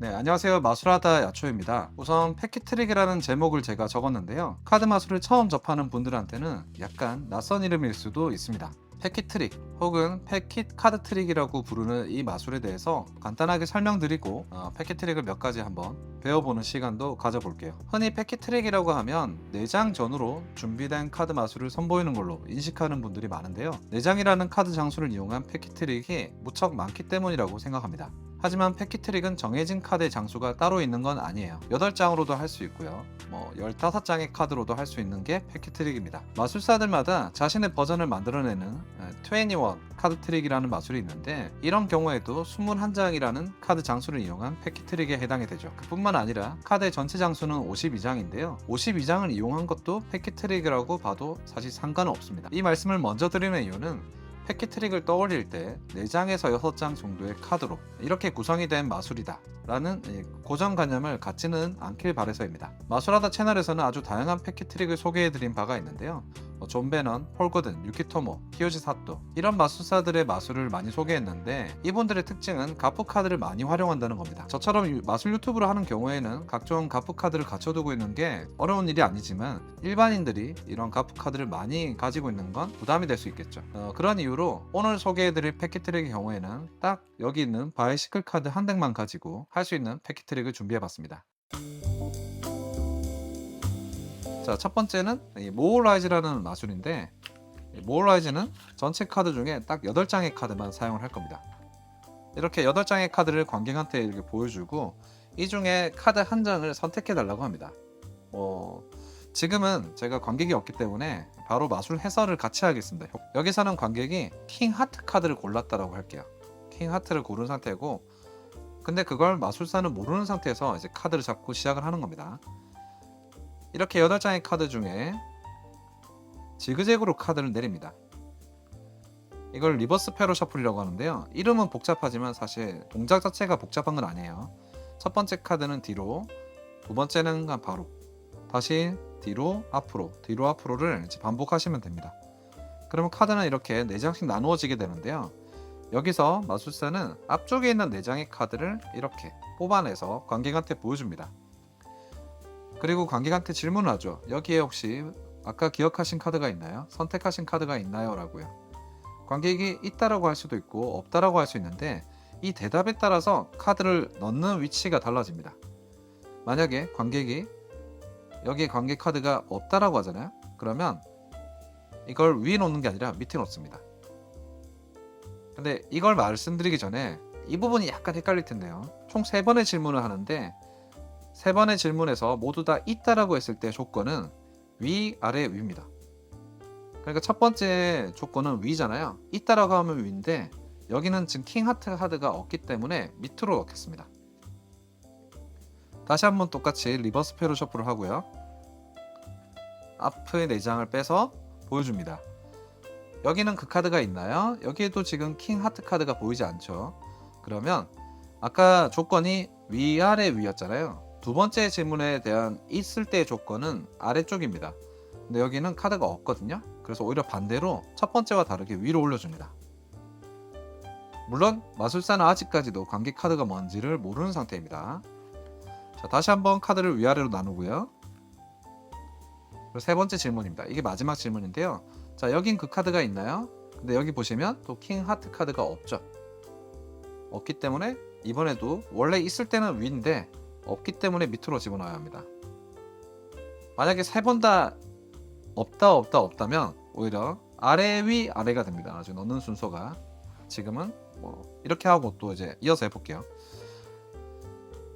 네, 안녕하세요. 마술하다 야초입니다. 우선 패키트릭이라는 제목을 제가 적었는데요. 카드 마술을 처음 접하는 분들한테는 약간 낯선 이름일 수도 있습니다. 패키트릭 혹은 패킷 카드 트릭이라고 부르는 이 마술에 대해서 간단하게 설명드리고 패키트릭을 몇 가지 한번 배워보는 시간도 가져볼게요. 흔히 패키트릭이라고 하면 4장 전후로 준비된 카드 마술을 선보이는 걸로 인식하는 분들이 많은데요. 4장이라는 카드 장수를 이용한 패키트릭이 무척 많기 때문이라고 생각합니다. 하지만 패키트릭은 정해진 카드의 장수가 따로 있는 건 아니에요. 8장으로도 할 수 있고요. 15장의 카드로도 할 수 있는 게 패키트릭입니다. 마술사들마다 자신의 버전을 만들어내는 21 카드 트릭이라는 마술이 있는데, 이런 경우에도 21장이라는 카드 장수를 이용한 패키트릭에 해당이 되죠. 그뿐만 아니라 카드의 전체 장수는 52장인데요. 52장을 이용한 것도 패키트릭이라고 봐도 사실 상관은 없습니다. 이 말씀을 먼저 드리는 이유는 패키트릭을 떠올릴 때 4장에서 6장 정도의 카드로 이렇게 구성이 된 마술이다 라는 고정관념을 갖지는 않길 바래서입니다. 마술하다 채널에서는 아주 다양한 패키트릭을 소개해드린 바가 있는데요. 존 베넌, 폴 거든, 유키토모, 키요지 사또, 이런 마술사들의 마술을 많이 소개했는데, 이분들의 특징은 가프 카드를 많이 활용한다는 겁니다. 저처럼 마술 유튜브를 하는 경우에는 각종 가프 카드를 갖춰두고 있는 게 어려운 일이 아니지만, 일반인들이 이런 가프 카드를 많이 가지고 있는 건 부담이 될 수 있겠죠. 그런 이유로 오늘 소개해드릴 패키트릭의 경우에는 딱 여기 있는 바이시클 카드 한 덱만 가지고 할 수 있는 패키트릭을 준비해봤습니다. 자, 첫 번째는 이 모어라이즈라는 마술인데, 모어라이즈는 전체 카드 중에 딱 8장의 카드만 사용을 할 겁니다. 이렇게 8장의 카드를 관객한테 이렇게 보여주고, 이 중에 카드 한 장을 선택해 달라고 합니다. 지금은 제가 관객이 없기 때문에 바로 마술 해설을 같이 하겠습니다. 여기서는 관객이 킹 하트 카드를 골랐다라고 할게요. 킹 하트를 고른 상태고, 근데 그걸 마술사는 모르는 상태에서 이제 카드를 잡고 시작을 하는 겁니다. 이렇게 8장의 카드 중에 지그재그로 카드를 내립니다. 이걸 리버스 패로 셔플이라고 하는데요. 이름은 복잡하지만 사실 동작 자체가 복잡한 건 아니에요. 첫 번째 카드는 뒤로, 두 번째는 바로, 다시 뒤로, 뒤로, 앞으로를 이제 반복하시면 됩니다. 그러면 카드는 이렇게 4장씩 나누어지게 되는데요. 여기서 마술사는 앞쪽에 있는 4장의 카드를 이렇게 뽑아내서 관객한테 보여줍니다. 그리고 관객한테 질문을 하죠. 여기에 혹시 아까 기억하신 카드가 있나요? 선택하신 카드가 있나요? 라고요. 관객이 있다라고 할 수도 있고 없다라고 할 수 있는데, 이 대답에 따라서 카드를 넣는 위치가 달라집니다. 만약에 관객이 여기에 관객 카드가 없다라고 하잖아요. 그러면 이걸 위에 놓는 게 아니라 밑에 놓습니다. 근데 이걸 말씀드리기 전에 이 부분이 약간 헷갈릴 텐데요. 총 3번의 질문을 하는데, 3번의 질문에서 모두 다 있다라고 했을 때 조건은 위, 아래, 위입니다. 그러니까 첫 번째 조건은 위잖아요. 있다라고 하면 위인데, 여기는 지금 킹 하트 카드가 없기 때문에 밑으로 넣겠습니다. 다시 한번 똑같이 리버스 패로 셔플을 하고요. 앞의 4장을 빼서 보여줍니다. 여기는 그 카드가 있나요? 여기에도 지금 킹 하트 카드가 보이지 않죠. 그러면 아까 조건이 위아래 위였잖아요. 두 번째 질문에 대한 있을 때의 조건은 아래쪽입니다. 근데 여기는 카드가 없거든요. 그래서 오히려 반대로 첫 번째와 다르게 위로 올려줍니다. 물론 마술사는 아직까지도 관객 카드가 뭔지를 모르는 상태입니다. 자, 다시 한번 카드를 위아래로 나누고요. 그리고 세 번째 질문입니다. 이게 마지막 질문인데요. 자, 여긴 그 카드가 있나요? 근데 여기 보시면 또 킹 하트 카드가 없죠. 없기 때문에 이번에도 원래 있을 때는 위인데 없기 때문에 밑으로 집어넣어야 합니다. 만약에 3번 다 없다면 오히려 아래 위 아래가 됩니다. 아주 넣는 순서가. 지금은 이렇게 하고 또 이제 이어서 해볼게요.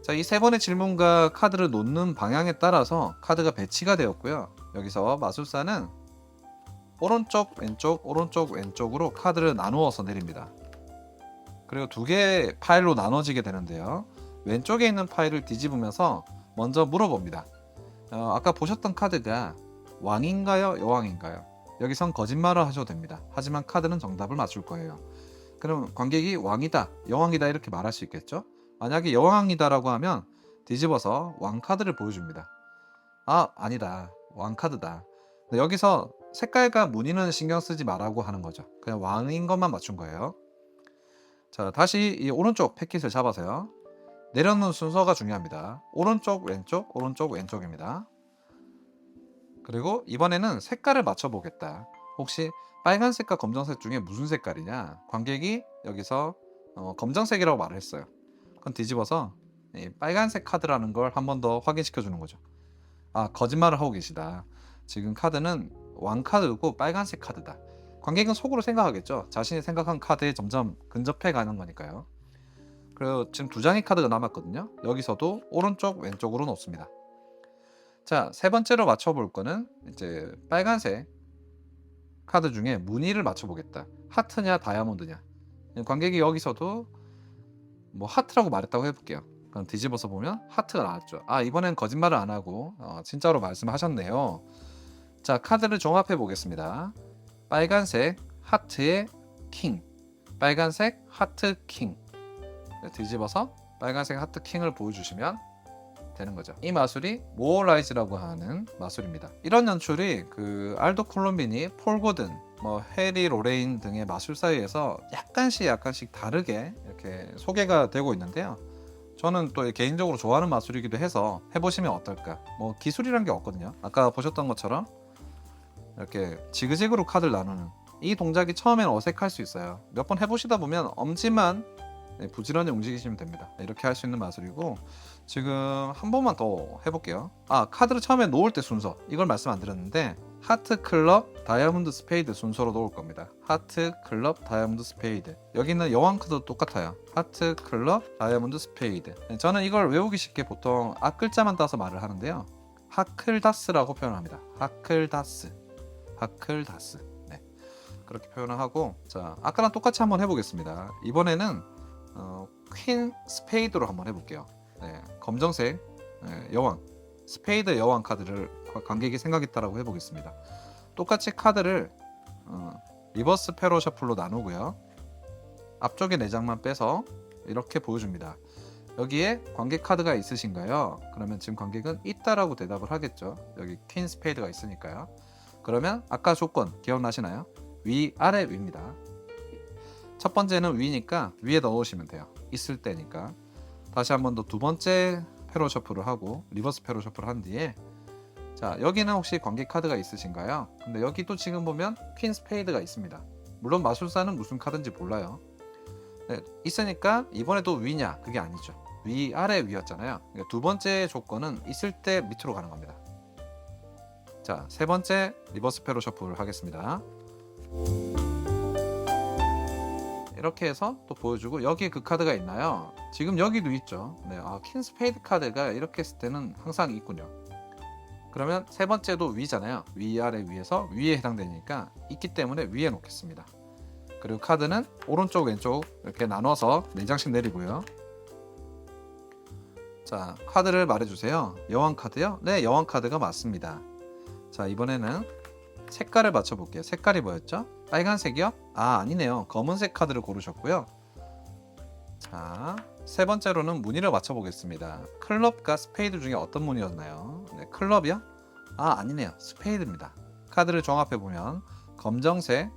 자, 이 3번의 질문과 카드를 놓는 방향에 따라서 카드가 배치가 되었고요. 여기서 마술사는 오른쪽 왼쪽 오른쪽 왼쪽으로 카드를 나누어서 내립니다. 그리고 2개의 파일로 나눠지게 되는데요. 왼쪽에 있는 파일을 뒤집으면서 먼저 물어봅니다. 아까 보셨던 카드가 왕인가요? 여왕인가요? 여기선 거짓말을 하셔도 됩니다. 하지만 카드는 정답을 맞출 거예요. 그럼 관객이 왕이다, 여왕이다 이렇게 말할 수 있겠죠? 만약에 여왕이다 라고 하면 뒤집어서 왕 카드를 보여줍니다. 아, 아니다, 왕 카드다. 여기서 색깔과 무늬는 신경 쓰지 말라고 하는 거죠. 그냥 왕인 것만 맞춘 거예요. 자, 다시 이 오른쪽 패킷을 잡아서요. 내려놓는 순서가 중요합니다. 오른쪽 왼쪽 오른쪽 왼쪽입니다. 그리고 이번에는 색깔을 맞춰 보겠다. 혹시 빨간색과 검정색 중에 무슨 색깔이냐? 관객이 여기서 검정색이라고 말을 했어요. 그건 뒤집어서 이 빨간색 카드라는 걸 한 번 더 확인시켜 주는 거죠. 아, 거짓말을 하고 계시다. 지금 카드는 왕카드고 빨간색 카드다. 관객은 속으로 생각하겠죠. 자신이 생각한 카드에 점점 근접해 가는 거니까요. 그리고 지금 두 장의 카드가 남았거든요. 여기서도 오른쪽 왼쪽으로 놓습니다. 자, 세 번째로 맞춰볼 거는 이제 빨간색 카드 중에 무늬를 맞춰보겠다. 하트냐 다이아몬드냐. 관객이 여기서도 뭐 하트라고 말했다고 해볼게요. 그럼 뒤집어서 보면 하트가 나왔죠. 아, 이번엔 거짓말을 안 하고 진짜로 말씀하셨네요. 자, 카드를 종합해 보겠습니다. 빨간색 하트의 킹, 빨간색 하트 킹. 뒤집어서 빨간색 하트 킹을 보여주시면 되는 거죠. 이 마술이 모어라이즈라고 하는 마술입니다. 이런 연출이 그 알도 콜롬비니, 폴 고든, 뭐 해리 로레인 등의 마술사에서 약간씩 다르게 이렇게 소개가 되고 있는데요. 저는 또 개인적으로 좋아하는 마술이기도 해서 해보시면 어떨까. 뭐 기술이란 게 없거든요. 아까 보셨던 것처럼 이렇게 지그재그로 카드를 나누는 이 동작이 처음엔 어색할 수 있어요. 몇 번 해보시다 보면 엄지만 부지런히 움직이시면 됩니다. 이렇게 할 수 있는 마술이고, 지금 한 번만 더 해볼게요. 아, 카드를 처음에 놓을 때 순서, 이걸 말씀 안 드렸는데 하트, 클럽, 다이아몬드, 스페이드 순서로 놓을 겁니다. 하트, 클럽, 다이아몬드, 스페이드. 여기 있는 여왕 카드도 똑같아요. 하트, 클럽, 다이아몬드, 스페이드. 저는 이걸 외우기 쉽게 보통 앞글자만 따서 말을 하는데요. 하클다스라고 표현합니다. 하클다스. 네, 그렇게 표현을 하고, 자, 아까랑 똑같이 한번 해보겠습니다. 이번에는 퀸 스페이드로 한번 해볼게요. 네, 검정색 여왕, 스페이드 여왕 카드를 관객이 생각했다라고 해보겠습니다. 똑같이 카드를 리버스 패로 셔플로 나누고요. 앞쪽에 4장만 빼서 이렇게 보여줍니다. 여기에 관객 카드가 있으신가요? 그러면 지금 관객은 있다라고 대답을 하겠죠. 여기 퀸 스페이드가 있으니까요. 그러면 아까 조건 기억나시나요? 위, 아래, 위입니다. 첫 번째는 위니까 위에 넣으시면 돼요. 있을 때니까. 다시 한 번 더 두 번째 패로 셔플을 하고 리버스 패로 셔플을 한 뒤에, 자, 여기는 혹시 관객 카드가 있으신가요? 근데 여기 또 지금 보면 퀸 스페이드가 있습니다. 물론 마술사는 무슨 카드인지 몰라요. 네, 있으니까 이번에도 위냐? 그게 아니죠. 위, 아래, 위였잖아요. 그러니까 두 번째 조건은 있을 때 밑으로 가는 겁니다. 자, 세 번째 리버스 패로 셔플을 하겠습니다. 이렇게 해서 또 보여주고, 여기에 그 카드가 있나요? 지금 여기도 있죠. 네, 퀸 스페이드 카드가 이렇게 했을 때는 항상 있군요. 그러면 세 번째도 위잖아요. 위, 아래, 위에서 위에 해당되니까 있기 때문에 위에 놓겠습니다. 그리고 카드는 오른쪽 왼쪽 이렇게 나눠서 4장씩 내리고요. 자, 카드를 말해주세요. 여왕 카드요? 네, 여왕 카드가 맞습니다. 자, 이번에는 색깔을 맞춰볼게요. 색깔이 뭐였죠? 빨간색이요? 아, 아니네요. 검은색 카드를 고르셨고요. 자, 세 번째로는 무늬를 맞춰보겠습니다. 클럽과 스페이드 중에 어떤 무늬였나요? 네, 클럽이요? 아, 아니네요. 스페이드입니다. 카드를 종합해보면 검정색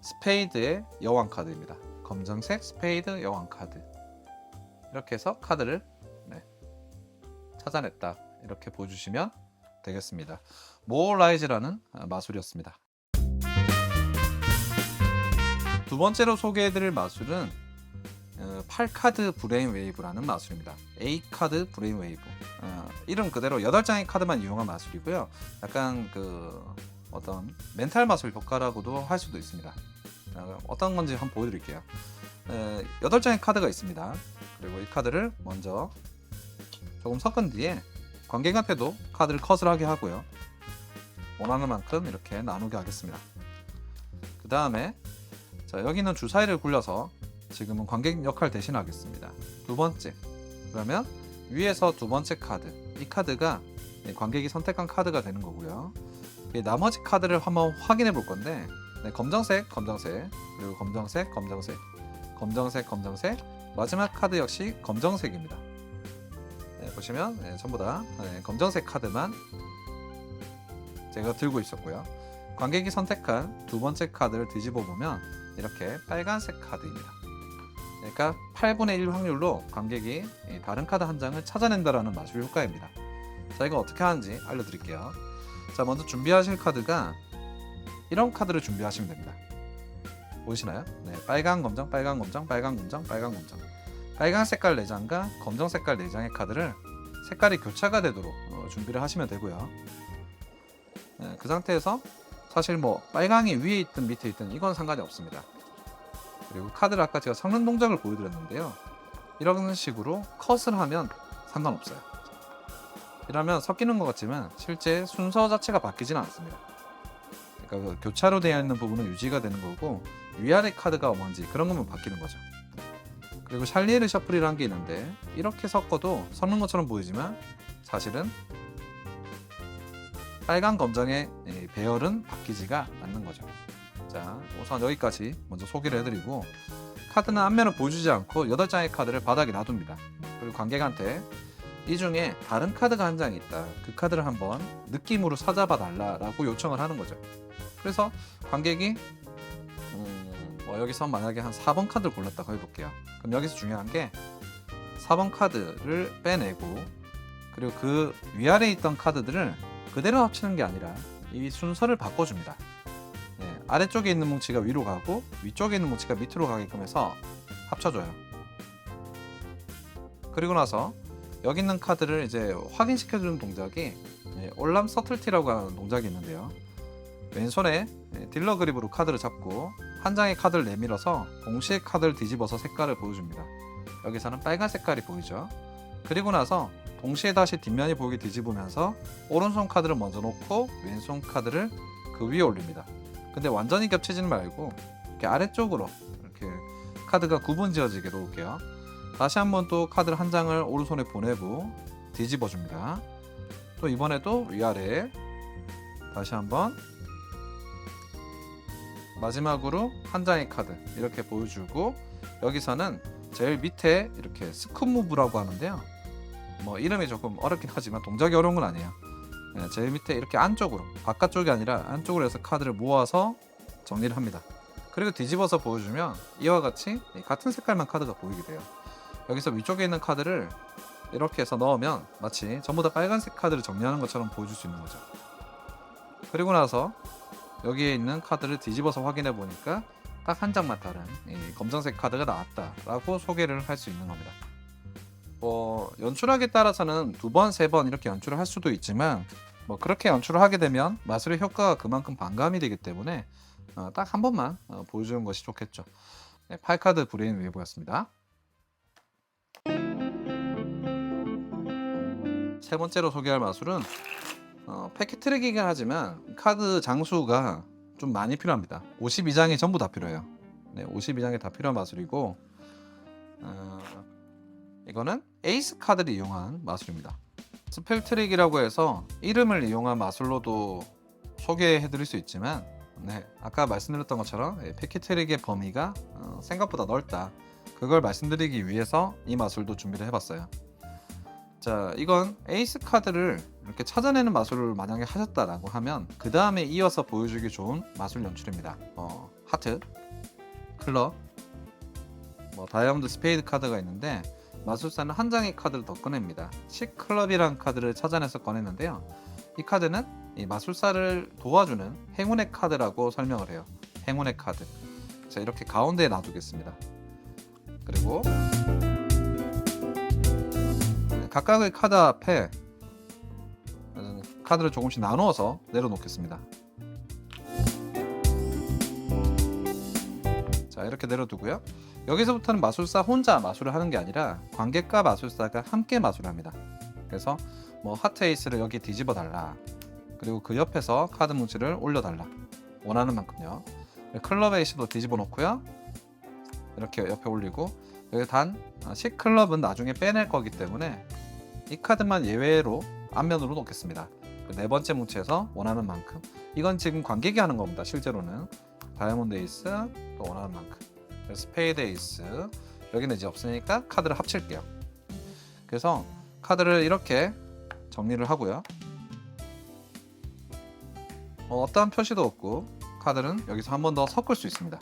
스페이드의 여왕 카드입니다. 검정색 스페이드 여왕 카드. 이렇게 해서 카드를 찾아냈다. 이렇게 보여주시면 되겠습니다. 모어라이즈라는 마술이었습니다. 두 번째로 소개해드릴 마술은 8카드 브레인 웨이브라는 마술입니다. A카드 브레인 웨이브. 이름 그대로 8장의 카드만 이용한 마술이고요. 약간 그 어떤 멘탈 마술 효과라고도 할 수도 있습니다. 어떤 건지 한번 보여드릴게요. 8장의 카드가 있습니다. 그리고 이 카드를 먼저 조금 섞은 뒤에 관객한테도 카드를 컷을 하게 하고요. 원하는 만큼 이렇게 나누게 하겠습니다. 그 다음에 자, 여기는 주사위를 굴려서 지금은 관객 역할 대신하겠습니다. 두 번째, 그러면 위에서 두 번째 카드, 이 카드가 관객이 선택한 카드가 되는 거고요. 나머지 카드를 한번 확인해 볼 건데, 검정색, 검정색, 그리고 검정색, 검정색, 검정색, 검정색, 마지막 카드 역시 검정색입니다. 보시면 전부 다 검정색 카드만 제가 들고 있었고요. 관객이 선택한 두 번째 카드를 뒤집어 보면 이렇게 빨간색 카드입니다. 그러니까 8분의 1 확률로 관객이 다른 카드 한 장을 찾아낸다라는 마술 효과입니다. 자, 이거 어떻게 하는지 알려드릴게요. 자, 먼저 준비하실 카드가 이런 카드를 준비하시면 됩니다. 보이시나요? 네, 빨간 검정, 빨간 검정, 빨간 검정, 빨간 검정. 빨간 색깔 4장과 검정 색깔 4장의 카드를 색깔이 교차가 되도록 준비를 하시면 되고요. 네, 그 상태에서 사실 뭐 빨강이 위에 있든 밑에 있든 이건 상관이 없습니다. 그리고 카드를 아까 제가 섞는 동작을 보여드렸는데요. 이런 식으로 컷을 하면 상관없어요. 이러면 섞이는 것 같지만 실제 순서 자체가 바뀌지는 않습니다. 그러니까 그 교차로 되어 있는 부분은 유지가 되는 거고 위아래 카드가 뭔지 그런 것만 바뀌는 거죠. 그리고 샬리에르 셔플이라는 게 있는데 이렇게 섞어도 섞는 것처럼 보이지만 사실은 빨간 검정의 배열은 바뀌지가 않는 거죠. 자, 우선 여기까지 먼저 소개를 해드리고 카드는 앞면을 보여주지 않고 8장의 카드를 바닥에 놔둡니다. 그리고 관객한테 이 중에 다른 카드가 한 장이 있다. 그 카드를 한번 느낌으로 찾아봐 달라라고 요청을 하는 거죠. 그래서 관객이 여기서 만약에 한 4번 카드를 골랐다고 해볼게요. 그럼 여기서 중요한 게 4번 카드를 빼내고 그리고 그 위아래에 있던 카드들을 그대로 합치는 게 아니라 이 순서를 바꿔줍니다. 네, 아래쪽에 있는 뭉치가 위로 가고 위쪽에 있는 뭉치가 밑으로 가게끔 해서 합쳐줘요. 그리고 나서 여기 있는 카드를 이제 확인시켜주는 동작이 올람 서틀티라고 하는 동작이 있는데요. 왼손에 딜러 그립으로 카드를 잡고 한 장의 카드를 내밀어서 동시에 카드를 뒤집어서 색깔을 보여줍니다. 여기서는 빨간 색깔이 보이죠. 그리고 나서 동시에 다시 뒷면이 보이게 뒤집으면서 오른손 카드를 먼저 놓고 왼손 카드를 그 위에 올립니다. 근데 완전히 겹치지는 말고 이렇게 아래쪽으로 이렇게 카드가 구분 지어지게 놓을게요. 다시 한번 또 카드를 한 장을 오른손에 보내고 뒤집어 줍니다. 또 이번에도 위아래 다시 한번 마지막으로 한 장의 카드 이렇게 보여주고 여기서는 제일 밑에 이렇게 스쿱 무브라고 하는데요. 뭐 이름이 조금 어렵긴 하지만 동작이 어려운 건 아니에요. 네, 제일 밑에 이렇게 안쪽으로 바깥쪽이 아니라 안쪽으로 해서 카드를 모아서 정리를 합니다. 그리고 뒤집어서 보여주면 이와 같이 같은 색깔만 카드가 보이게 돼요. 여기서 위쪽에 있는 카드를 이렇게 해서 넣으면 마치 전부 다 빨간색 카드를 정리하는 것처럼 보여줄 수 있는 거죠. 그리고 나서 여기에 있는 카드를 뒤집어서 확인해 보니까 딱 한 장만 다른 검정색 카드가 나왔다라고 소개를 할 수 있는 겁니다. 연출하기에 따라서는 2번, 3번 이렇게 연출을 할 수도 있지만 그렇게 연출을 하게 되면 마술의 효과가 그만큼 반감이 되기 때문에 딱 한 번만 보여주는 것이 좋겠죠. 네, 8카드 브레인 웨이브였습니다. 세 번째로 소개할 마술은 패키트릭이긴 하지만 카드 장수가 좀 많이 필요합니다. 52장이 전부 다 필요해요. 네, 52장이 다 필요한 마술이고 이거는 에이스 카드를 이용한 마술입니다. 스펠 트릭이라고 해서 이름을 이용한 마술로도 소개해드릴 수 있지만 아까 말씀드렸던 것처럼 패키트릭의 범위가 생각보다 넓다. 그걸 말씀드리기 위해서 이 마술도 준비를 해봤어요. 자, 이건 에이스 카드를 이렇게 찾아내는 마술을 만약에 하셨다라고 하면 그 다음에 이어서 보여주기 좋은 마술 연출입니다. 하트, 클럽, 다이아몬드 스페이드 카드가 있는데 마술사는 한 장의 카드를 더 꺼냅니다. 10클럽이라는 카드를 찾아내서 꺼냈는데요. 이 카드는 이 마술사를 도와주는 행운의 카드라고 설명을 해요. 행운의 카드. 자, 이렇게 가운데에 놔두겠습니다. 그리고 각각의 카드 앞에 카드를 조금씩 나누어서 내려놓겠습니다. 자, 이렇게 내려두고요. 여기서부터는 마술사 혼자 마술을 하는 게 아니라 관객과 마술사가 함께 마술을 합니다. 그래서 하트 에이스를 여기 뒤집어 달라. 그리고 그 옆에서 카드 뭉치를 올려 달라. 원하는 만큼요. 클럽 에이스도 뒤집어 놓고요. 이렇게 옆에 올리고 여기 단 10클럽은 나중에 빼낼 거기 때문에 이 카드만 예외로 앞면으로 놓겠습니다. 네 번째 뭉치에서 원하는 만큼. 이건 지금 관객이 하는 겁니다. 실제로는 다이아몬드 에이스 또 원하는 만큼. 스페이드 에이스 여기는 이제 없으니까 카드를 합칠게요. 그래서 카드를 이렇게 정리를 하고요. 어떠한 표시도 없고 카드는 여기서 한 번 더 섞을 수 있습니다.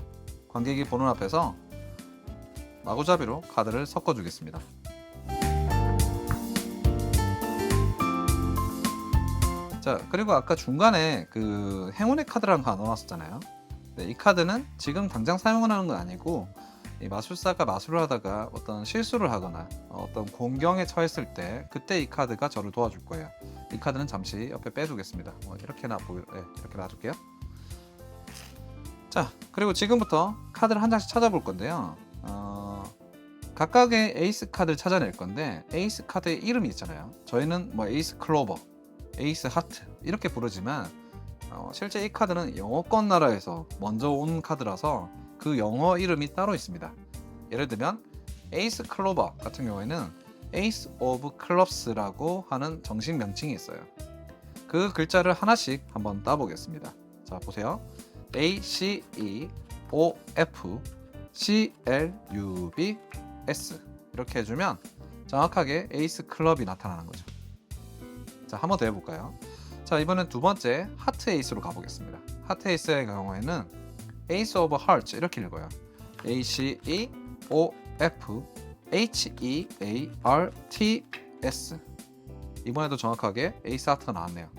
관객이 보는 앞에서 마구잡이로 카드를 섞어주겠습니다. 자, 그리고 아까 중간에 그 행운의 카드라는 거 넣어놨었잖아요. 네, 이 카드는 지금 당장 사용을 하는 건 아니고 이 마술사가 마술을 하다가 어떤 실수를 하거나 어떤 공경에 처했을 때 그때 이 카드가 저를 도와줄 거예요. 이 카드는 잠시 옆에 빼두겠습니다. 이렇게 이렇게 놔둘게요. 자, 그리고 지금부터 카드를 한 장씩 찾아볼 건데요. 각각의 에이스 카드를 찾아낼 건데 에이스 카드의 이름이 있잖아요. 저희는 뭐 에이스 클로버, 에이스 하트 이렇게 부르지만 실제 이 카드는 영어권 나라에서 먼저 온 카드라서 그 영어 이름이 따로 있습니다. 예를 들면 에이스 클로버 같은 경우에는 에이스 오브 클럽스라고 하는 정식 명칭이 있어요. 그 글자를 하나씩 한번 따보겠습니다. 자, 보세요. A, C, E, O, F, C, L, U, B, S 이렇게 해주면 정확하게 에이스 클럽이 나타나는 거죠. 자, 한 번 더 해볼까요? 자, 이번엔 두 번째 하트 에이스로 가보겠습니다. 하트 에이스의 경우에는 에이스 오브 하츠 이렇게 읽어요. A, C, E, O, F, H, E, A, R, T, S 이번에도 정확하게 에이스 하트가 나왔네요.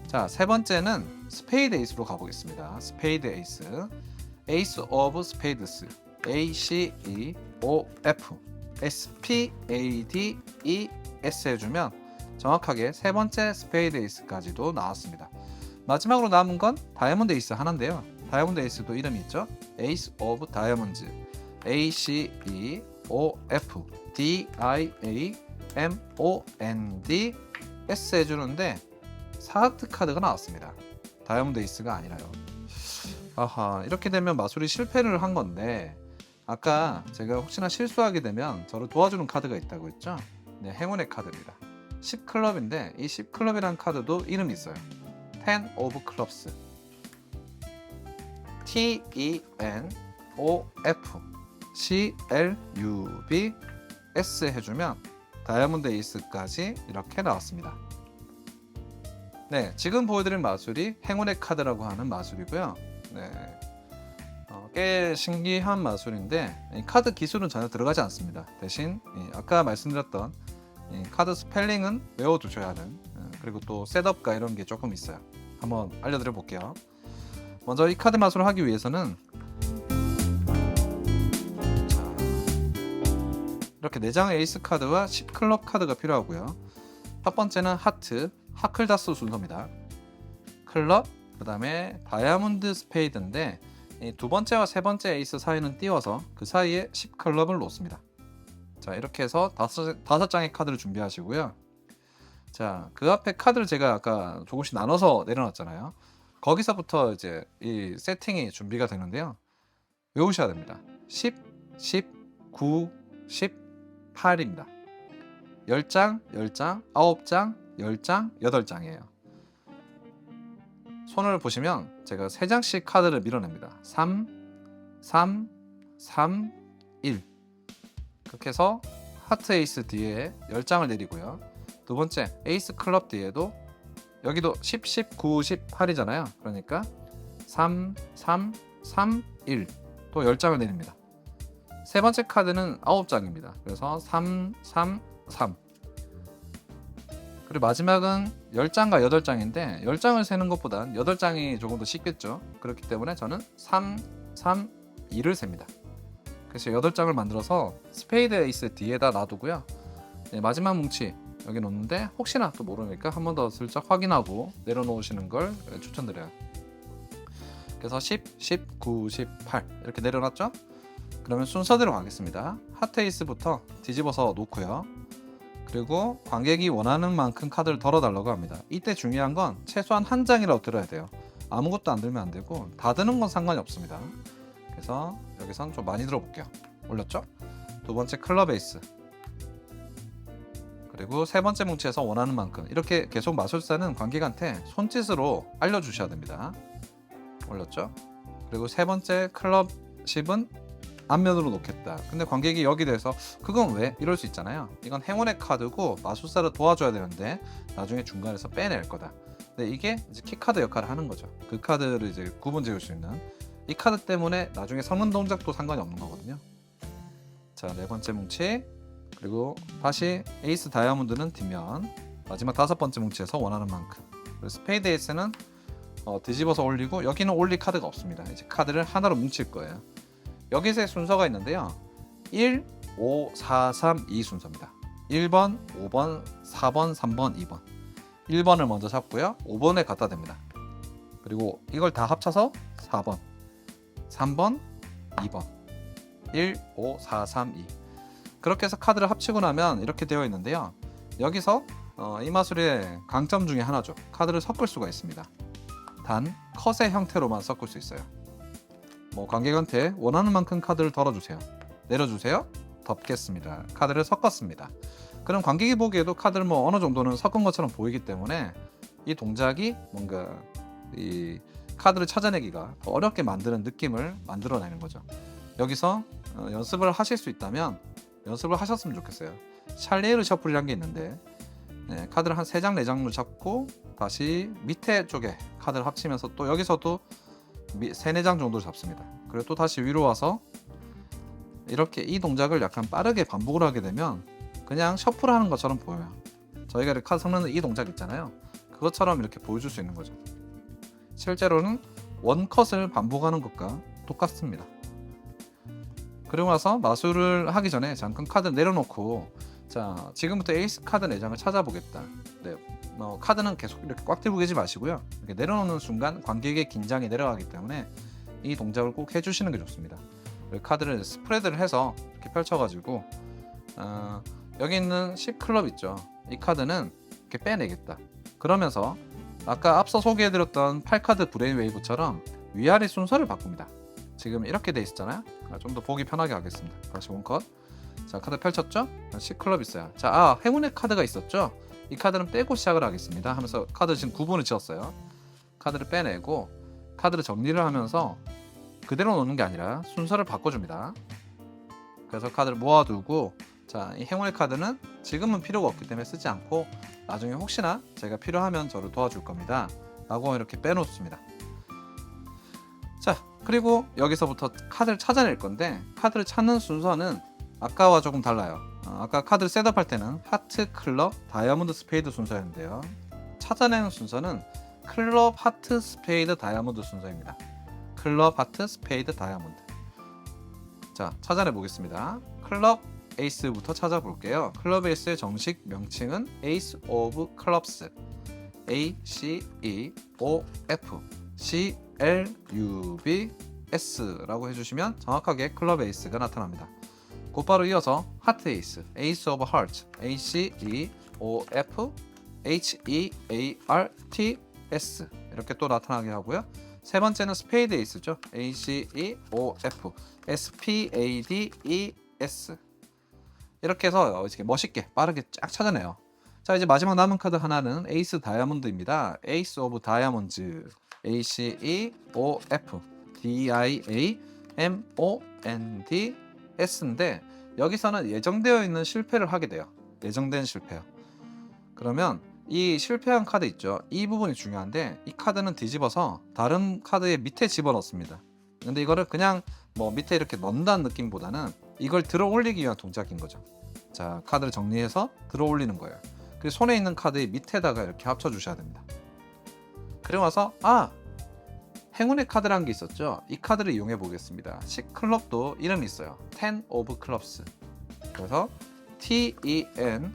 자, 세 번째는 스페이드 에이스로 가보겠습니다. 스페이드 에이스 에이스 오브 스페이드스 A, C, E, O, F, S, P, A, D, E, S 해주면 정확하게 세 번째 스페이드 에이스까지도 나왔습니다. 마지막으로 남은 건 다이아몬드 에이스 하나인데요. 다이아몬드 에이스도 이름이 있죠. 에이스 오브 다이아몬드 A, C, E, O, F, D, I, A, M, O, N, D, S 해주는데 사하트 카드가 나왔습니다. 다이아몬드 에이스가 아니라요. 아하, 이렇게 되면 마술이 실패를 한 건데 아까 제가 혹시나 실수하게 되면 저를 도와주는 카드가 있다고 했죠. 네, 행운의 카드입니다. 10클럽인데 이 10클럽이라는 카드도 이름이 있어요. 10 of clubs T, E, N, O, F, C, L, U, B, S 해주면 다이아몬드 에이스까지 이렇게 나왔습니다. 네, 지금 보여드린 마술이 행운의 카드라고 하는 마술이고요. 네, 꽤 신기한 마술인데 이 카드 기술은 전혀 들어가지 않습니다. 대신 아까 말씀드렸던 카드 스펠링은 외워두셔야 하는 그리고 또 셋업과 이런 게 조금 있어요. 한번 알려드려 볼게요. 먼저 이 카드 마술을 하기 위해서는 이렇게 4장의 에이스 카드와 10클럽 카드가 필요하고요. 첫 번째는 하트, 하클다스 순서입니다. 클럽, 그 다음에 다이아몬드 스페이드인데 두 번째와 세 번째 에이스 사이는 띄워서 그 사이에 10클럽을 놓습니다. 자, 이렇게 해서 다섯 장의 카드를 준비하시고요. 자, 그 앞에 카드를 제가 아까 조금씩 나눠서 내려놨잖아요. 거기서부터 이제 이 세팅이 준비가 되는데요. 외우셔야 됩니다. 10, 10, 9, 10, 8입니다. 10장, 10장, 9장, 10장, 8장이에요. 손을 보시면 제가 3장씩 카드를 밀어냅니다. 3, 3, 3, 1 그렇게 해서 하트 에이스 뒤에 10장을 내리고요. 두 번째 에이스 클럽 뒤에도 여기도 10, 10, 9, 18이잖아요. 그러니까 3, 3, 3, 1 또 10장을 내립니다. 세 번째 카드는 9장입니다. 그래서 3, 3, 3 그리고 마지막은 10장과 8장인데 10장을 세는 것보단 8장이 조금 더 쉽겠죠. 그렇기 때문에 저는 3, 3, 2를 셉니다. 그래서 8장을 만들어서 스페이드 에이스 뒤에다 놔두고요. 네, 마지막 뭉치 여기 놓는데 혹시나 또 모르니까 한 번 더 슬쩍 확인하고 내려놓으시는 걸 추천드려요. 그래서 10, 10, 9, 18 이렇게 내려놨죠? 그러면 순서대로 가겠습니다. 하트 에이스부터 뒤집어서 놓고요. 그리고 관객이 원하는 만큼 카드를 덜어달라고 합니다. 이때 중요한 건 최소한 한 장이라도 들어야 돼요. 아무것도 안 들면 안 되고 다 드는 건 상관이 없습니다. 그래서 여기선 좀 많이 들어볼게요. 올렸죠? 두 번째 클럽 에이스 그리고 세 번째 뭉치에서 원하는 만큼 이렇게 계속 마술사는 관객한테 손짓으로 알려주셔야 됩니다. 올렸죠? 그리고 세 번째 클럽 10은 앞면으로 놓겠다. 근데 관객이 여기 대해서 그건 왜? 이럴 수 있잖아요. 이건 행운의 카드고 마술사를 도와줘야 되는데 나중에 중간에서 빼낼 거다. 근데 이게 이제 키카드 역할을 하는 거죠. 그 카드를 이제 구분 지을 수 있는 이 카드 때문에 나중에 성능 동작도 상관이 없는 거거든요. 자, 네 번째 뭉치, 그리고 다시 에이스 다이아몬드는 뒷면, 마지막 다섯 번째 뭉치에서 원하는 만큼. 그리고 스페이드 에이스는 뒤집어서 올리고, 여기는 올릴 카드가 없습니다. 이제 카드를 하나로 뭉칠 거예요. 여기서의 순서가 있는데요. 1, 5, 4, 3, 2 순서입니다. 1번, 5번, 4번, 3번, 2번. 1번을 먼저 잡고요. 5번에 갖다 댑니다. 그리고 이걸 다 합쳐서 4번, 3번, 2번. 1, 5, 4, 3, 2. 그렇게 해서 카드를 합치고 나면 이렇게 되어 있는데요. 여기서 이 마술의 강점 중에 하나죠. 카드를 섞을 수가 있습니다. 단 컷의 형태로만 섞을 수 있어요. 관객한테 원하는 만큼 카드를 덜어주세요, 내려주세요, 덮겠습니다. 카드를 섞었습니다. 그럼 관객이 보기에도 카드를 어느 정도는 섞은 것처럼 보이기 때문에 이 동작이 뭔가 이 카드를 찾아내기가 더 어렵게 만드는 느낌을 만들어내는 거죠. 여기서 연습을 하실 수 있다면 연습을 하셨으면 좋겠어요. 샬리에르 셔플이라는 게 있는데, 카드를 한 3장 4장로 잡고 다시 밑에 쪽에 카드를 합치면서 또 여기서도 3, 4장 정도 잡습니다. 그리고 또 다시 위로 와서 이렇게 이 동작을 약간 빠르게 반복을 하게 되면 그냥 셔플하는 것처럼 보여요. 저희가 이렇게 카드 섞는 이 동작 있잖아요. 그것처럼 이렇게 보여줄 수 있는 거죠. 실제로는 원컷을 반복하는 것과 똑같습니다. 그리고 나서 마술을 하기 전에 잠깐 카드 내려놓고, 자, 지금부터 에이스 카드 4장을 찾아보겠다. 네, 카드는 계속 이렇게 꽉 들고 계지 마시고요. 이렇게 내려놓는 순간 관객의 긴장이 내려가기 때문에 이 동작을 꼭 해주시는 게 좋습니다. 카드를 스프레드를 해서 이렇게 펼쳐가지고 여기 있는 10클럽 있죠. 이 카드는 이렇게 빼내겠다. 그러면서 아까 앞서 소개해드렸던 8카드 브레인웨이브처럼 위아래 순서를 바꿉니다. 지금 이렇게 돼 있었잖아요. 좀 더 보기 편하게 하겠습니다. 다시 원컷. 자, 카드 펼쳤죠? 10클럽 있어요. 자, 행운의 카드가 있었죠? 이 카드는 빼고 시작을 하겠습니다 하면서 카드 지금 구분을 지었어요. 카드를 빼내고 카드를 정리를 하면서 그대로 놓는 게 아니라 순서를 바꿔줍니다. 그래서 카드를 모아두고, 자, 이 행운의 카드는 지금은 필요가 없기 때문에 쓰지 않고 나중에 혹시나 제가 필요하면 저를 도와줄 겁니다 라고 이렇게 빼놓습니다. 자, 그리고 여기서부터 카드를 찾아낼 건데, 카드를 찾는 순서는 아까와 조금 달라요. 아까 카드를 셋업할 때는 하트, 클럽, 다이아몬드, 스페이드 순서였는데요. 찾아내는 순서는 클럽, 하트, 스페이드, 다이아몬드 순서입니다. 클럽, 하트, 스페이드, 다이아몬드. 자, 찾아내 보겠습니다. 클럽 에이스부터 찾아볼게요. 클럽 에이스의 정식 명칭은 에이스 오브 클럽스, A, C, E, O, F, C, L, U, B, S라고 해주시면 정확하게 클럽 에이스가 나타납니다. 곧바로 이어서 하트 에이스, 에이스 오브 하트, A, C, E, O, F, H, E, A, R, T, S 이렇게 또 나타나게 하고요. 세 번째는 스페이드 에이스죠. A, C, E, O, F, S, P, A, D, E, S 이렇게 해서 이렇게 멋있게 빠르게 쫙 찾아내요. 자, 이제 마지막 남은 카드 하나는 에이스 다이아몬드입니다. 에이스 오브 다이아몬드, A, C, E, O, F, D, I, A, M, O, N, D, S인데 여기서는 예정되어 있는 실패를 하게 돼요. 예정된 실패요. 그러면 이 실패한 카드 있죠. 이 부분이 중요한데 이 카드는 뒤집어서 다른 카드의 밑에 집어넣습니다. 근데 이거를 그냥 밑에 이렇게 넣는다는 느낌보다는 이걸 들어 올리기 위한 동작인 거죠. 자, 카드를 정리해서 들어 올리는 거예요. 그리고 손에 있는 카드의 밑에다가 이렇게 합쳐 주셔야 됩니다. 그리고 나서 행운의 카드라는 게 있었죠. 이 카드를 이용해 보겠습니다. 10클럽도 이름이 있어요. 10 of clubs. 그래서 T, E, N,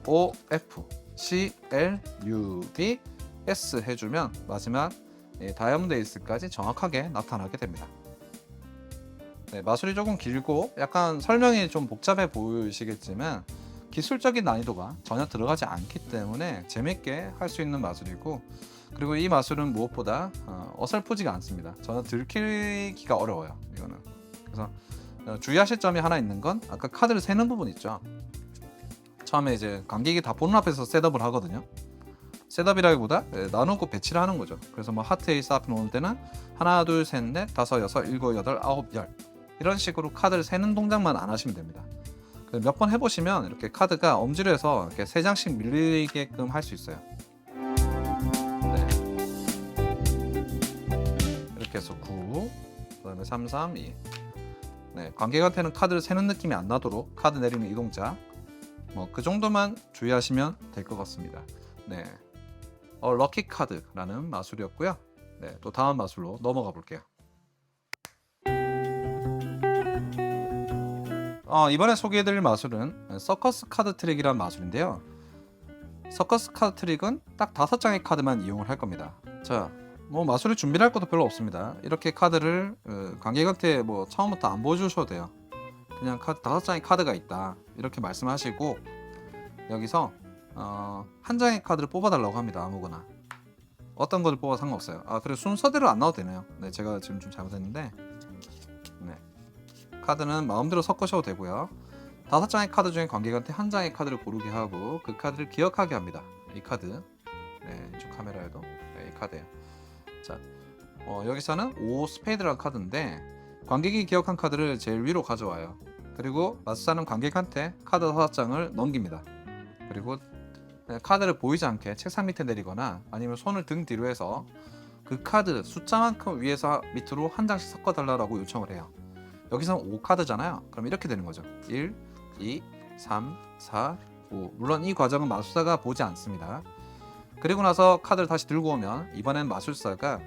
O, F, C, L, U, B, S 해주면 마지막 다이아몬드 에이스까지 정확하게 나타나게 됩니다. 네, 마술이 조금 길고 약간 설명이 좀 복잡해 보이시겠지만 기술적인 난이도가 전혀 들어가지 않기 때문에 재밌게 할 수 있는 마술이고, 그리고 이 마술은 무엇보다 어설프지가 않습니다. 전혀 들키기가 어려워요, 이거는. 그래서 주의하실 점이 하나 있는 건 아까 카드를 세는 부분 있죠. 처음에 이제 관객이 다 보는 앞에서 셋업을 하거든요. 셋업이라기보다 나누고 배치를 하는 거죠. 그래서 하트 에이스 앞에 놓을 때는 하나, 둘, 셋, 넷, 다섯, 여섯, 일곱, 여덟, 아홉, 열 이런 식으로 카드를 세는 동작만 안 하시면 됩니다. 몇 번 해보시면 이렇게 카드가 엄지로 해서 이렇게 3장씩 밀리게끔 할 수 있어요. 네. 이렇게 해서 9, 그 다음에 3, 3, 2. 네, 관객한테는 카드를 세는 느낌이 안 나도록 카드 내리는 이 동작, 뭐 그 정도만 주의하시면 될 것 같습니다. 네, 럭키 카드라는 마술이었고요. 네, 또 다음 마술로 넘어가 볼게요. 이번에 소개해드릴 마술은 서커스 카드 트릭이란 마술인데요. 서커스 카드 트릭은 딱 5장의 카드만 이용을 할 겁니다. 자, 뭐 마술을 준비할 것도 별로 없습니다. 이렇게 카드를 관객한테 뭐 처음부터 안 보여주셔도 돼요. 그냥 카드 5장의 카드가 있다 이렇게 말씀하시고 여기서 한 장의 카드를 뽑아달라고 합니다. 아무거나 어떤 것을 뽑아 상관없어요. 그리고 순서대로 안 나와도 되네요. 네, 제가 지금 좀 잘못했는데 네, 카드는 마음대로 섞으셔도 되고요. 5장의 카드 중에 관객한테 한 장의 카드를 고르게 하고 그 카드를 기억하게 합니다. 이 카드, 네, 이쪽 카메라에도 네, 이 카드예요. 자, 여기서는 5 스페이드라는 카드인데 관객이 기억한 카드를 제일 위로 가져와요. 그리고 마술사는 관객한테 카드 5장을 넘깁니다. 그리고 카드를 보이지 않게 책상 밑에 내리거나 아니면 손을 등 뒤로 해서 그 카드 숫자만큼 위에서 밑으로 한 장씩 섞어달라고 요청을 해요. 여기서는 5카드잖아요. 그럼 이렇게 되는 거죠. 1, 2, 3, 4, 5. 물론 이 과정은 마술사가 보지 않습니다. 그리고 나서 카드를 다시 들고 오면 이번엔 마술사가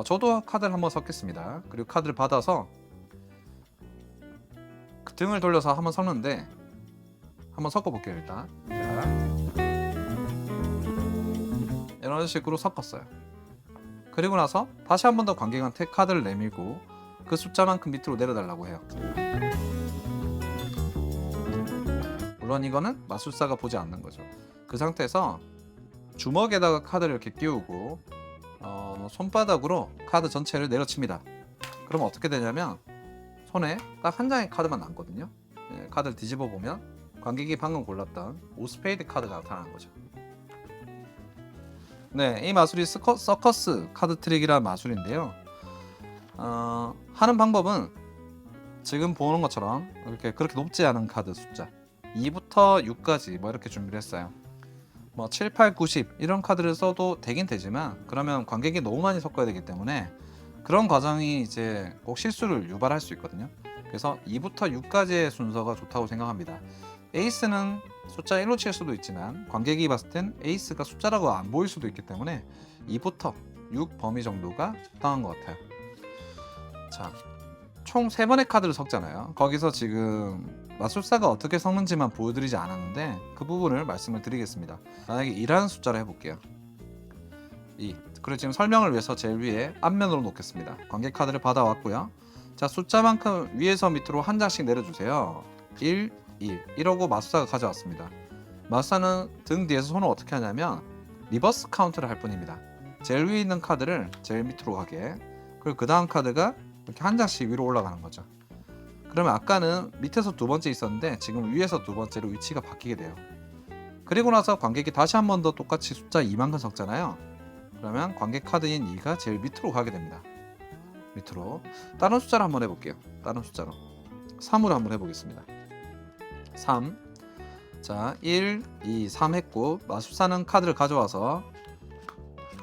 저도 카드를 한번 섞겠습니다. 그리고 카드를 받아서 그 등을 돌려서 한번 섞는데 한번 섞어볼게요. 일단 자, 이런 식으로 섞었어요. 그리고 나서 다시 한 번 더 관객한테 카드를 내밀고 그 숫자만큼 밑으로 내려달라고 해요. 물론 이거는 마술사가 보지 않는 거죠. 그 상태에서 주먹에다가 카드를 이렇게 끼우고 손바닥으로 카드 전체를 내려칩니다. 그럼 어떻게 되냐면 손에 딱 한 장의 카드만 남거든요. 네, 카드를 뒤집어 보면 관객이 방금 골랐던 5 스페이드 카드가 나타나는 거죠. 네, 이 마술이 서커스 카드 트릭이라는 마술인데요. 하는 방법은 지금 보는 것처럼 그렇게 높지 않은 카드 숫자 2부터 6까지 뭐 이렇게 준비를 했어요. 뭐 7, 8, 90 이런 카드를 써도 되긴 되지만 그러면 관객이 너무 많이 섞어야 되기 때문에 그런 과정이 이제 꼭 실수를 유발할 수 있거든요. 그래서 2부터 6까지의 순서가 좋다고 생각합니다. 에이스는 숫자 1로 칠 수도 있지만 관객이 봤을 땐 에이스가 숫자라고 안 보일 수도 있기 때문에 2부터 6 범위 정도가 적당한 것 같아요. 자, 총 3번의 카드를 섞잖아요. 거기서 지금 마술사가 어떻게 섞는지만 보여드리지 않았는데 그 부분을 말씀을 드리겠습니다. 만약에 2라는 숫자를 해볼게요. 2. 그리고 지금 설명을 위해서 제일 위에 앞면으로 놓겠습니다. 관객 카드를 받아왔고요. 자, 숫자만큼 위에서 밑으로 한 장씩 내려주세요. 1, 1 이러고 마술사가 가져왔습니다. 마술사는 등 뒤에서 손을 어떻게 하냐면 리버스 카운트를 할 뿐입니다. 제일 위에 있는 카드를 제일 밑으로 가게, 그리고 그 다음 카드가 이렇게 한 장씩 위로 올라가는 거죠. 그러면 아까는 밑에서 두 번째 있었는데 지금 위에서 두 번째로 위치가 바뀌게 돼요. 그리고 나서 관객이 다시 한 번 더 똑같이 숫자 2만큼 섞잖아요. 그러면 관객 카드인 2가 제일 밑으로 가게 됩니다. 밑으로. 다른 숫자를 한번 해볼게요. 다른 숫자로 3으로 한번 해보겠습니다. 3. 자, 1, 2, 3 했고 마술사는 카드를 가져와서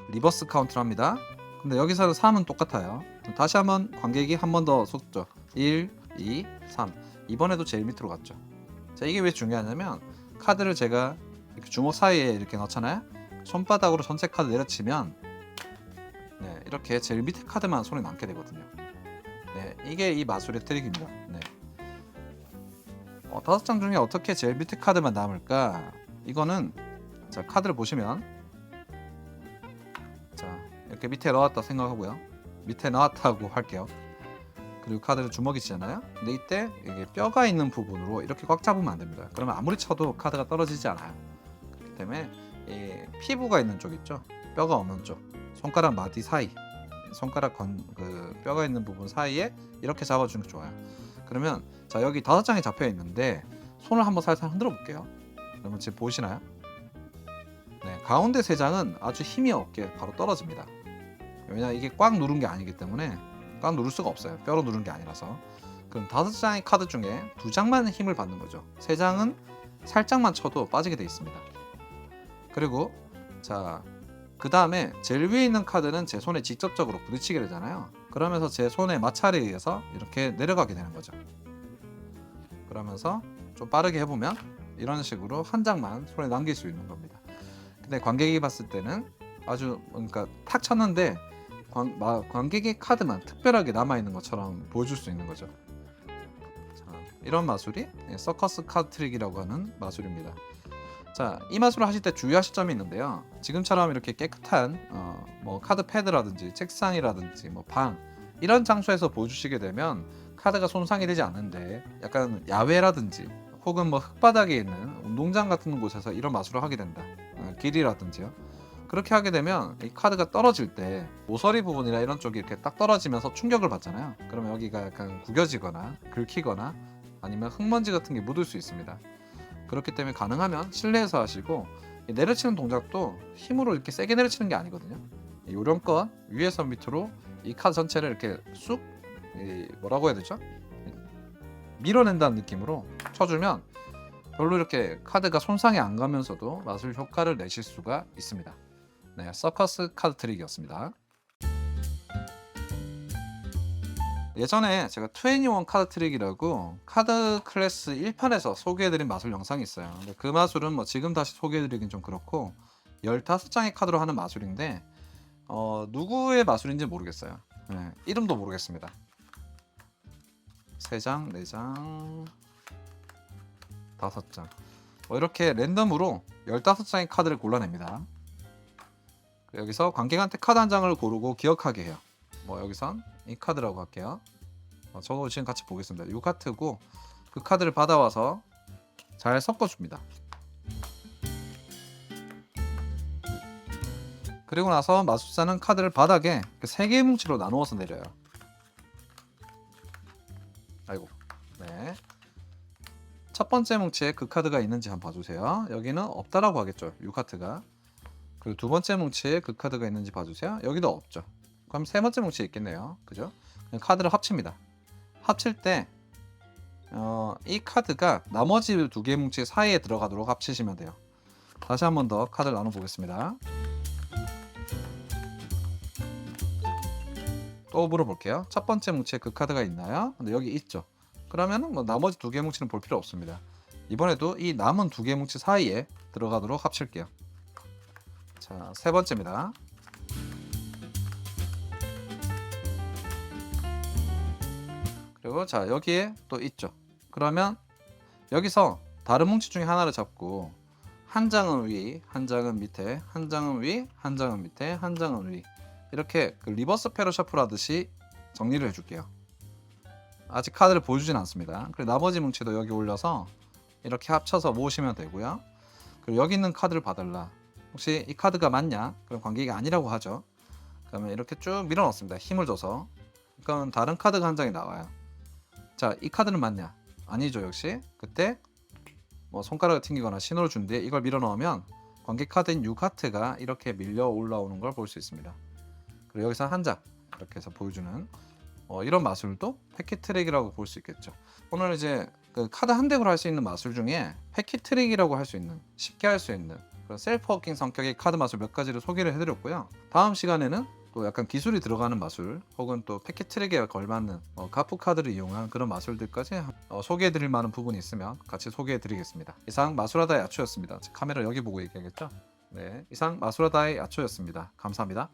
리버스 카운트를 합니다. 근데 여기서는 3은 똑같아요. 다시 한번 관객이 한 번 더 쏟죠. 1, 2, 3. 이번에도 제일 밑으로 갔죠. 자, 이게 왜 중요하냐면 카드를 제가 이렇게 주먹 사이에 이렇게 넣잖아요. 손바닥으로 전체 카드 내려치면 네, 이렇게 제일 밑에 카드만 손에 남게 되거든요. 네, 이게 이 마술의 트릭입니다. 네. 5장 중에 어떻게 제일 밑에 카드만 남을까? 이거는 자, 카드를 보시면 자, 이렇게 밑에 넣었다 생각하고요. 밑에 넣었다고 할게요. 그리고 카드를 주먹이 치잖아요. 근데 이때 이게 뼈가 있는 부분으로 이렇게 꽉 잡으면 안 됩니다. 그러면 아무리 쳐도 카드가 떨어지지 않아요. 그렇기 때문에 이 피부가 있는 쪽 있죠. 뼈가 없는 쪽, 손가락 마디 사이, 손가락 그 뼈가 있는 부분 사이에 이렇게 잡아주는 게 좋아요. 그러면 자, 여기 5장이 잡혀 있는데 손을 한번 살살 흔들어 볼게요. 그러면 지금 보이시나요? 네, 가운데 3장은 아주 힘이 없게 바로 떨어집니다. 왜냐, 이게 꽉 누른 게 아니기 때문에 꽉 누를 수가 없어요. 뼈로 누른 게 아니라서. 그럼 5장의 카드 중에 2장만 힘을 받는 거죠. 3장은 살짝만 쳐도 빠지게 돼 있습니다. 그리고 자, 그 다음에 제일 위에 있는 카드는 제 손에 직접적으로 부딪히게 되잖아요. 그러면서 제 손의 마찰에 의해서 이렇게 내려가게 되는 거죠. 그러면서 좀 빠르게 해보면 이런 식으로 한 장만 손에 남길 수 있는 겁니다. 근데 관객이 봤을 때는 아주 그러니까 탁 쳤는데 관객의 카드만 특별하게 남아있는 것처럼 보여줄 수 있는 거죠. 자, 이런 마술이 서커스 카드 트릭이라고 하는 마술입니다. 자, 이 마술을 하실 때 주의하실 점이 있는데요. 지금처럼 이렇게 깨끗한 뭐 카드 패드라든지 책상이라든지 뭐 방 이런 장소에서 보여주시게 되면 카드가 손상이 되지 않는데 약간 야외라든지 혹은 뭐 흙바닥에 있는 운동장 같은 곳에서 이런 마술을 하게 된다. 길이라든지요. 그렇게 하게 되면 이 카드가 떨어질 때 모서리 부분이나 이런 쪽이 이렇게 딱 떨어지면서 충격을 받잖아요. 그러면 여기가 약간 구겨지거나 긁히거나 아니면 흙먼지 같은 게 묻을 수 있습니다. 그렇기 때문에 가능하면 실내에서 하시고 내려치는 동작도 힘으로 이렇게 세게 내려치는 게 아니거든요. 요령껏 위에서 밑으로 이 카드 전체를 이렇게 쑥 뭐라고 해야 되죠? 밀어낸다는 느낌으로 쳐주면 별로 이렇게 카드가 손상이 안 가면서도 마술 효과를 내실 수가 있습니다. 네, 서커스 카드 트릭이었습니다. 예전에 제가 21 카드 트릭이라고 카드 클래스 1편에서 소개해드린 마술 영상이 있어요. 근데 그 마술은 뭐 지금 다시 소개해드리긴 좀 그렇고 15장의 카드로 하는 마술인데 누구의 마술인지 모르겠어요. 네, 이름도 모르겠습니다. 3장, 4장, 5장 이렇게 랜덤으로 15장의 카드를 골라냅니다. 여기서 관객한테 카드 한 장을 고르고 기억하게 해요. 뭐 여기선 이 카드라고 할게요. 저도 지금 같이 보겠습니다. 이 카드고 그 카드를 받아와서 잘 섞어줍니다. 그리고 나서 마술사는 카드를 바닥에 3개의 뭉치로 나누어서 내려요. 아이고, 네. 첫 번째 뭉치에 그 카드가 있는지 한번 봐주세요. 여기는 없다라고 하겠죠. 이 카드가. 그리고 두 번째 뭉치에 그 카드가 있는지 봐주세요. 여기도 없죠. 그럼 세 번째 뭉치에 있겠네요. 그죠? 카드를 합칩니다. 합칠 때 이 카드가 나머지 두 개의 뭉치 사이에 들어가도록 합치시면 돼요. 다시 한 번 더 카드를 나눠보겠습니다. 또 물어볼게요. 첫 번째 뭉치에 그 카드가 있나요? 근데 여기 있죠. 그러면 뭐 나머지 두 개의 뭉치는 볼 필요 없습니다. 이번에도 이 남은 두 개의 뭉치 사이에 들어가도록 합칠게요. 자, 세 번째입니다. 그리고 자, 여기에 또 있죠. 그러면 여기서 다른 뭉치 중에 하나를 잡고 한 장은 위, 한 장은 밑에, 한 장은 위, 한 장은 밑에, 한 장은 위 이렇게 그 리버스 패러 셔플 하듯이 정리를 해줄게요. 아직 카드를 보여주진 않습니다. 그리고 나머지 뭉치도 여기 올려서 이렇게 합쳐서 모으시면 되고요. 그리고 여기 있는 카드를 봐달라. 혹시 이 카드가 맞냐? 그럼 관객이 아니라고 하죠. 그러면 이렇게 쭉 밀어넣습니다. 힘을 줘서. 그럼 다른 카드가 한 장이 나와요. 자, 이 카드는 맞냐? 아니죠, 역시. 그때 뭐 손가락을 튕기거나 신호를 준 뒤에 이걸 밀어넣으면 관객 카드인 유카트가 이렇게 밀려 올라오는 걸 볼 수 있습니다. 그리고 여기서 한 장 이렇게 해서 보여주는 이런 마술도 패킷 트릭이라고 볼 수 있겠죠. 오늘 이제 그 카드 한 덱으로 할 수 있는 마술 중에 패킷 트릭이라고 할 수 있는 쉽게 할 수 있는 그런 셀프 워킹 성격의 카드 마술 몇 가지를 소개를 해드렸고요. 다음 시간에는 또 약간 기술이 들어가는 마술 혹은 또 패킷 트릭에 걸맞는 가프 카드를 이용한 그런 마술들까지 소개해드릴 만한 부분이 있으면 같이 소개해드리겠습니다. 이상 마술하다의 야초였습니다. 카메라 여기 보고 얘기하겠죠? 네, 이상 마술하다의 야초였습니다. 감사합니다.